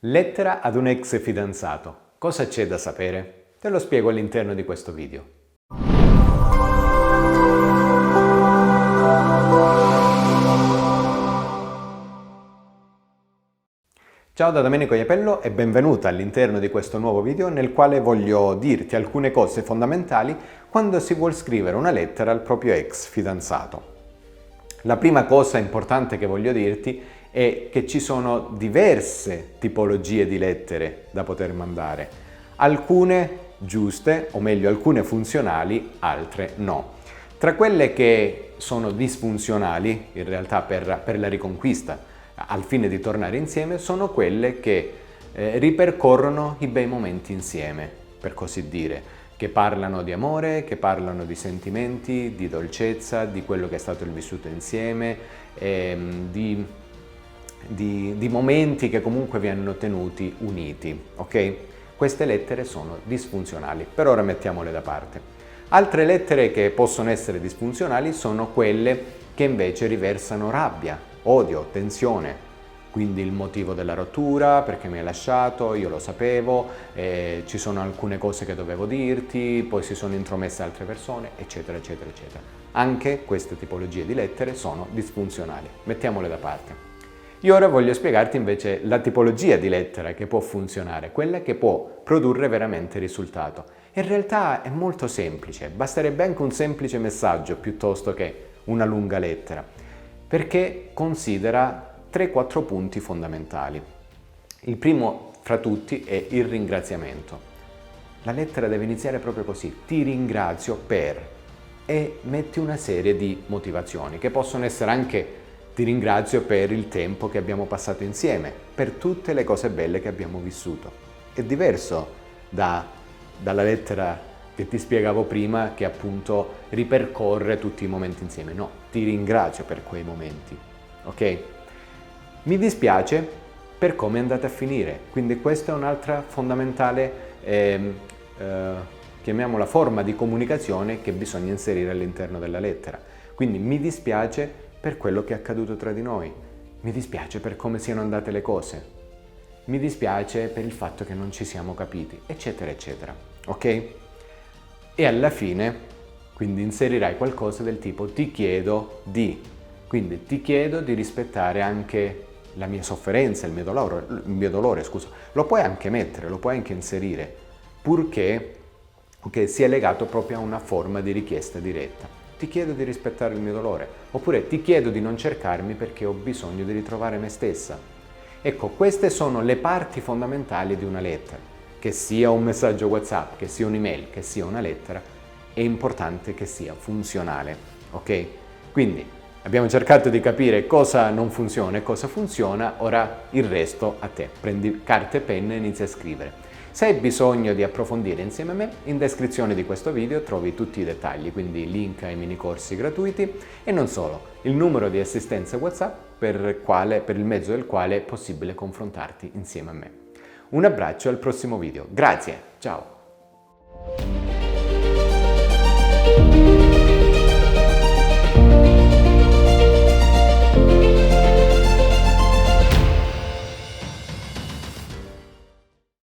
Lettera ad un ex fidanzato. Cosa c'è da sapere? Te lo spiego all'interno di questo video. Ciao da Domenico Iapello e benvenuta all'interno di questo nuovo video nel quale voglio dirti alcune cose fondamentali quando si vuol scrivere una lettera al proprio ex fidanzato. La prima cosa importante che voglio dirti è che ci sono diverse tipologie di lettere da poter mandare, alcune giuste, o meglio alcune funzionali, altre no. Tra quelle che sono disfunzionali, in realtà per la riconquista, al fine di tornare insieme, sono quelle che ripercorrono i bei momenti insieme, per così dire, che parlano di amore, che parlano di sentimenti, di dolcezza, di quello che è stato il vissuto insieme, di momenti che comunque vi hanno tenuti uniti, ok? Queste lettere sono disfunzionali, per ora mettiamole da parte. Altre lettere che possono essere disfunzionali sono quelle che invece riversano rabbia, odio, tensione. Quindi il motivo della rottura, perché mi hai lasciato, io lo sapevo, ci sono alcune cose che dovevo dirti, poi si sono intromesse altre persone, eccetera, eccetera, eccetera. Anche queste tipologie di lettere sono disfunzionali, mettiamole da parte. Io ora voglio spiegarti invece la tipologia di lettera che può funzionare, quella che può produrre veramente risultato. In realtà è molto semplice, basterebbe anche un semplice messaggio piuttosto che una lunga lettera, perché considera 3-4 punti fondamentali. Il primo fra tutti è il ringraziamento. La lettera deve iniziare proprio così: ti ringrazio per, e metti una serie di motivazioni che possono essere anche: ti ringrazio per il tempo che abbiamo passato insieme, per tutte le cose belle che abbiamo vissuto. È diverso dalla lettera che ti spiegavo prima, che appunto ripercorre tutti i momenti insieme. No, ti ringrazio per quei momenti, ok? Mi dispiace per come è andata a finire, quindi questa è un'altra fondamentale, chiamiamola forma di comunicazione che bisogna inserire all'interno della lettera. Quindi mi dispiace per quello che è accaduto tra di noi, mi dispiace per come siano andate le cose, mi dispiace per il fatto che non ci siamo capiti, eccetera, eccetera, ok? E alla fine, quindi inserirai qualcosa del tipo ti chiedo di, quindi ti chiedo di rispettare anche la mia sofferenza, il mio dolore, scusa. Lo puoi anche mettere, lo puoi anche inserire, purché sia legato proprio a una forma di richiesta diretta. Ti chiedo di rispettare il mio dolore, oppure ti chiedo di non cercarmi perché ho bisogno di ritrovare me stessa. Ecco, queste sono le parti fondamentali di una lettera. Che sia un messaggio WhatsApp, che sia un'email, che sia una lettera, è importante che sia funzionale, ok? Quindi abbiamo cercato di capire cosa non funziona e cosa funziona, ora il resto a te. Prendi carta e penna e inizia a scrivere. Se hai bisogno di approfondire insieme a me, in descrizione di questo video trovi tutti i dettagli, quindi link ai mini corsi gratuiti e non solo, il numero di assistenza WhatsApp per il mezzo del quale è possibile confrontarti insieme a me. Un abbraccio al prossimo video. Grazie, ciao!